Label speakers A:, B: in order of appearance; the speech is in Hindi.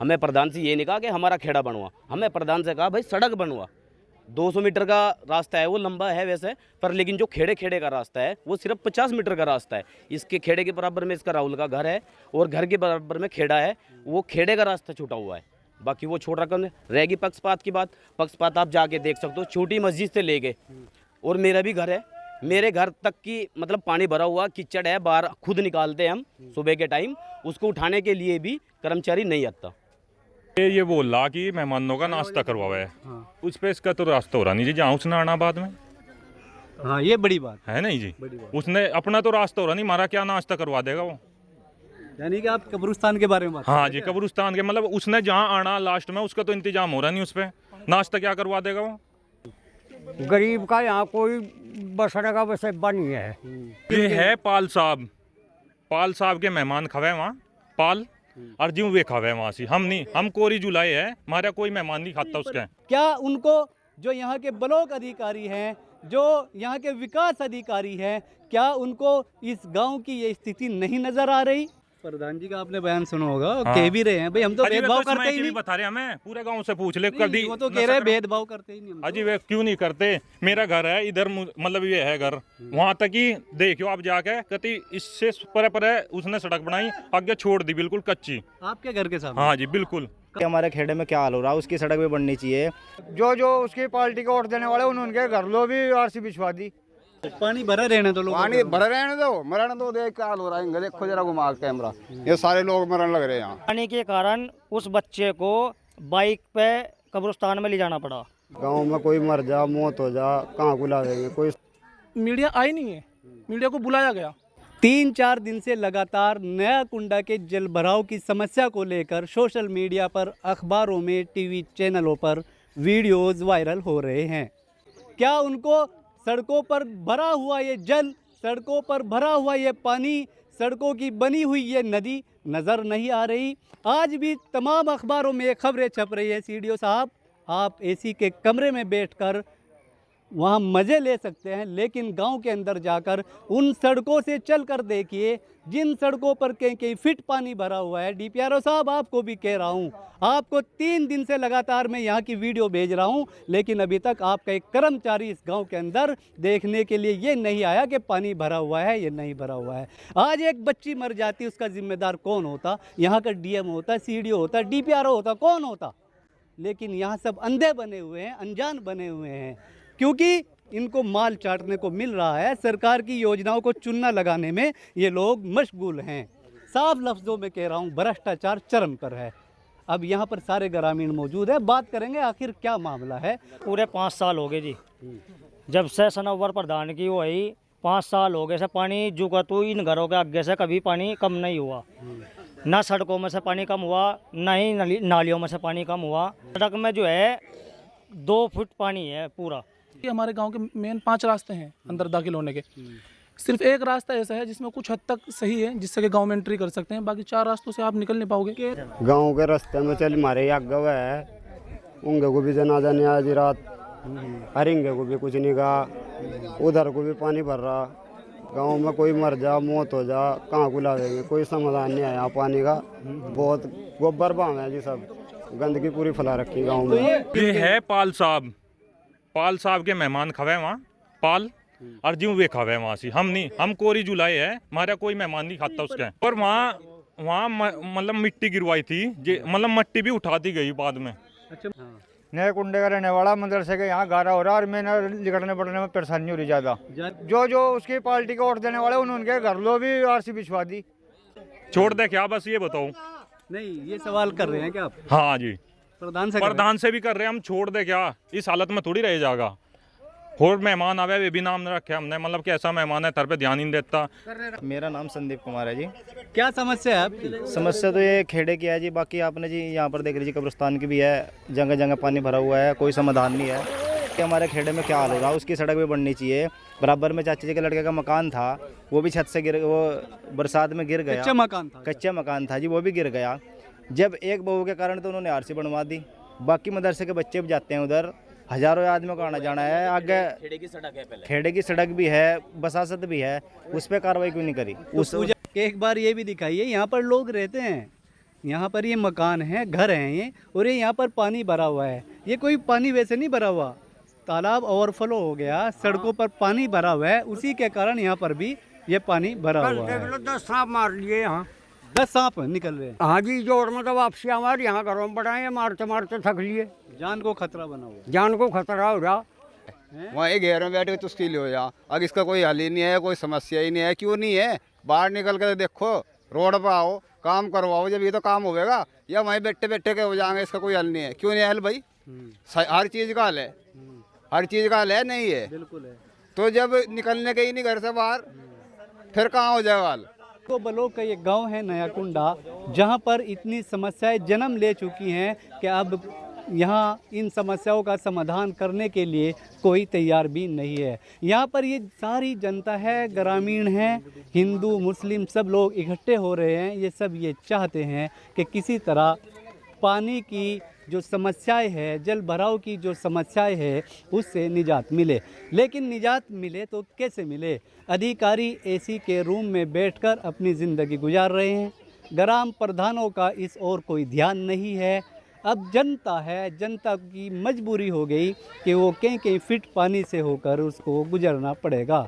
A: हमें प्रधान से ये नहीं कहा कि हमारा खेड़ा बनवा, हमें प्रधान से कहा भाई सड़क बनवा। 200 मीटर का रास्ता है, वो लंबा है वैसे, पर लेकिन जो खेड़े खेड़े का रास्ता है वो सिर्फ 50 मीटर का रास्ता है। इसके खेड़े के बराबर में इसका राहुल का घर है और घर के बराबर में खेड़ा है, वो खेड़े का रास्ता छूटा हुआ है। बाकी वो छोड़ रखा रहेगी। पक्षपात की बात, पक्षपात आप जाके देख सकते हो, छोटी मस्जिद से ले गए। और मेरा भी घर है, मेरे घर तक की मतलब पानी भरा हुआ कीचड़ है, बाहर खुद निकालते हैं हम सुबह के टाइम, उसको उठाने के लिए भी कर्मचारी नहीं आता।
B: ये बोल रहा कि मेहमानों का नाश्ता करवावा है। हाँ। उस पे इसका तो रास्ता हो रहा नहीं जी, जहाँ उसने आना बाद में।
C: हाँ, ये बड़ी बात
B: है नहीं जी, उसने अपना तो रास्ता हो रहा नहीं, हमारा क्या नाश्ता करवा देगा वो।
C: यानी कि आप कब्रिस्तान के बारे में बात
B: हाँ जी, कब्रिस्तान के मतलब उसने जहाँ आना लास्ट में, उसका तो इंतजाम हो रहा नहीं, उस पर नाश्ता क्या करवा देगा वो।
D: गरीब का यहाँ कोई बसने का वैसे नहीं है।
B: ये है पाल साहब के मेहमान खवे वहाँ, पाल और ज्यों वे खावे वहाँ से। हम नहीं, हम कोरी जुलाई है, हमारा कोई मेहमान नहीं खाता उसके।
C: क्या उनको जो यहाँ के ब्लॉक अधिकारी हैं, जो यहाँ के विकास अधिकारी हैं, क्या उनको इस गांव की ये स्थिति नहीं नजर आ रही? प्रधान जी का आपने बयान सुना होगा,
B: हाँ।
C: कह भी रहे हैं भाई हम तो भेदभाव करते ही नहीं।
B: बता रहे हमें, पूरे गांव से पूछ ले कभी।
C: वो तो कह रहे हैं भेदभाव करते ही नहीं।
B: अजी वे क्यों नहीं करते? मेरा घर है इधर, मतलब ये है घर, वहाँ तक ही देखियो आप जाके, कहती इससे परे उसने सड़क बनाई, आगे छोड़ दी बिल्कुल कच्ची
C: आपके घर के सामने।
B: हाँ जी बिल्कुल।
E: हमारे खेड़े में क्या हाल हो रहा है, उसकी सड़क भी बननी चाहिए।
D: जो उसकी पार्टी को वोट देने वाले उनके घर लो भी आरसी बिछवा दी।
C: पानी भरा रहने दो,
D: पानी भरे रहने दो, मरण दो। देख क्या हाल हो रहा है, देखो जरा घुमा कैमरा, ये सारे लोग मरण लग रहे हैं यहाँ।
F: पानी के कारण उस बच्चे को बाइक पे कब्रिस्तान में ले जाना पड़ा।
D: गांव में कोई मर जा, मौत हो जा, कहाँ बुला देंगे? कोई
G: मीडिया आई नहीं है, मीडिया को बुलाया गया।
C: 3-4 दिन से लगातार नया कुंडा के जल भराव की समस्या को लेकर सोशल मीडिया पर, अखबारों में, टीवी चैनलों पर वीडियोस वायरल हो रहे हैं। क्या उनको सड़कों पर भरा हुआ ये जल, सड़कों पर भरा हुआ ये पानी, सड़कों की बनी हुई ये नदी नज़र नहीं आ रही? आज भी तमाम अखबारों में खबरें छप रही है। सीडीओ साहब, आप एसी के कमरे में बैठकर वहाँ मज़े ले सकते हैं, लेकिन गांव के अंदर जाकर उन सड़कों से चलकर देखिए जिन सड़कों पर कहीं फिट पानी भरा हुआ है। डीपीआरओ साहब, आपको भी कह रहा हूँ, आपको 3 दिन से लगातार मैं यहाँ की वीडियो भेज रहा हूँ, लेकिन अभी तक आपका एक कर्मचारी इस गांव के अंदर देखने के लिए ये नहीं आया कि पानी भरा हुआ है या नहीं भरा हुआ है। आज एक बच्ची मर जाती, उसका जिम्मेदार कौन होता? यहाँ का डीएम होता, सीडीओ होता, डीपीआरओ होता, कौन होता? लेकिन यहाँ सब अंधे बने हुए हैं, अनजान बने हुए हैं, क्योंकि इनको माल चाटने को मिल रहा है। सरकार की योजनाओं को चुनना लगाने में ये लोग मशगूल हैं। साफ लफ्ज़ों में कह रहा हूँ, भ्रष्टाचार चरम पर है। अब यहाँ पर सारे ग्रामीण मौजूद है, बात करेंगे आखिर क्या मामला है।
F: पूरे 5 साल हो गए जी, जब से सनोवर प्रधान की हुई 5 साल हो गए से पानी जुगा तो इन घरों के आगे से कभी पानी कम नहीं हुआ। ना सड़कों में से पानी कम हुआ, ना ही नालियों में से पानी कम हुआ। सड़क में जो है 2 फुट पानी है पूरा।
G: हमारे गांव के मेन 5 रास्ते हैं अंदर दाखिल होने के। सिर्फ एक रास्ता ऐसा है जिसमें कुछ हद तक सही है, जिससे कि गांव में एंट्री कर सकते हैं, बाकी 4 रास्तों से आप निकल नहीं पाओगे।
D: गांव के रास्ते में चल मारे आगे है, उंगे को भी जनाजा नहीं आज रात, हरिंगे को भी कुछ नहीं कहा, उधर को भी पानी भर रहा। गांव में कोई मर जा, मौत हो जा, कहाँ बुला देंगे? कोई समाधान नहीं आया पानी का। बहुत गोबर भाव है जी, सब गंदगी पूरी फैला रखी गाँव में।
B: ये है पाल साहब के मेहमान खवे वहाँ, पाल और ज्यों वे खावे वहाँ से। हम नहीं, हम कोरी जुलाई है, हमारा कोई मेहमान नहीं खाता उसके। और वहाँ मतलब मिट्टी गिरवाई थी, मतलब मिट्टी भी उठा दी गई बाद में।
C: अच्छा,
D: नए कुंडे का रहने वाला, मदरसे के यहाँ गारा हो रहा और मैंने निकलने पड़ने में परेशानी हो रही ज़्यादा। जो उसकी पार्टी को वोट देने वाले उनके घर लो भी आरसी बिछवा दी।
B: छोड़ दे क्या? बस ये बताओ।
C: नहीं, ये सवाल कर रहे हैं क्या आप?
B: हाँ जी,
C: प्रधान
B: से भी कर रहे हैं। हम छोड़ दे क्या? इस हालत में थोड़ी रह जाएगा। और मेहमान आवे वे भी नाम न रखे हमने, मतलब कैसा मेहमान है, तर पे ध्यान ही नहीं देता।
E: मेरा नाम संदीप कुमार है जी।
C: क्या समस्या है आपकी?
E: समस्या तो ये खेड़े की है जी, बाकी आपने जी यहाँ पर देख लीजिए कब्रिस्तान की भी है, जगह जगह पानी भरा हुआ है, कोई समाधान नहीं है कि हमारे खेड़े में क्या हाल हो रहा है। उसकी सड़क भी बननी चाहिए। बराबर में चाची जी के लड़के का मकान था, वो भी छत से वो बरसात में गिर गया। कच्चा मकान था जी, वो भी गिर गया। जब एक बहू के कारण तो उन्होंने आरसी बनवा दी। बाकी मदरसे के बच्चे भी जाते हैं उधर, हजारों आदमियों का आना जाना है। आगे खेड़े की सड़क भी है, बसासत भी है, उस पर कार्रवाई क्यों नहीं करी?
C: एक बार ये भी दिखाइए, यहाँ पर लोग रहते हैं, यहाँ पर ये मकान है, घर हैं ये, और ये यहाँ पर पानी भरा हुआ है। ये कोई पानी वैसे नहीं भरा हुआ, तालाब ओवरफ्लो हो गया, सड़कों पर पानी भरा हुआ है, उसी के कारण यहाँ पर भी ये पानी भरा हुआ है।
H: 10 सांप मार लिए यहाँ।
C: 10 सांप निकल रहे हैं।
H: हाँ जी, जोर मतलब वापसी हमारे यहाँ घरों में बढ़ाए, मारते मारते थक लिए,
C: जान को खतरा बना हुआ है।
H: जान को खतरा हो रहा।
I: वहीं घेर में बैठे तो उसके लिए हो जा। अब इसका कोई हल ही नहीं है, कोई समस्या ही नहीं है। क्यों नहीं है? बाहर निकल कर देखो, रोड पर आओ, काम करवाओ, जब ये तो काम होगा। या वहीं बैठे बैठे के हो जाएंगे, इसका कोई हल नहीं है। क्यों नहीं है हल भाई? हर चीज़ का हल है, हर चीज़ का हल है, नहीं है?
C: बिल्कुल है।
I: तो जब निकलने के ही नहीं घर से बाहर, फिर कहाँ हो जाएगा हल?
C: तो ब्लॉक का ये गांव है नया कुंडा, जहां पर इतनी समस्याएं जन्म ले चुकी हैं कि अब यहाँ इन समस्याओं का समाधान करने के लिए कोई तैयार भी नहीं है। यहाँ पर ये सारी जनता है, ग्रामीण है, हिंदू मुस्लिम सब लोग इकट्ठे हो रहे हैं। ये सब ये चाहते हैं कि किसी तरह पानी की जो समस्याएं है, जल भराव की जो समस्याएं है, उससे निजात मिले। लेकिन निजात मिले तो कैसे मिले? अधिकारी एसी के रूम में बैठकर अपनी ज़िंदगी गुजार रहे हैं। ग्राम प्रधानों का इस ओर कोई ध्यान नहीं है। अब जनता है, जनता की मजबूरी हो गई कि वो कहीं कहीं फिट पानी से होकर उसको गुजरना पड़ेगा।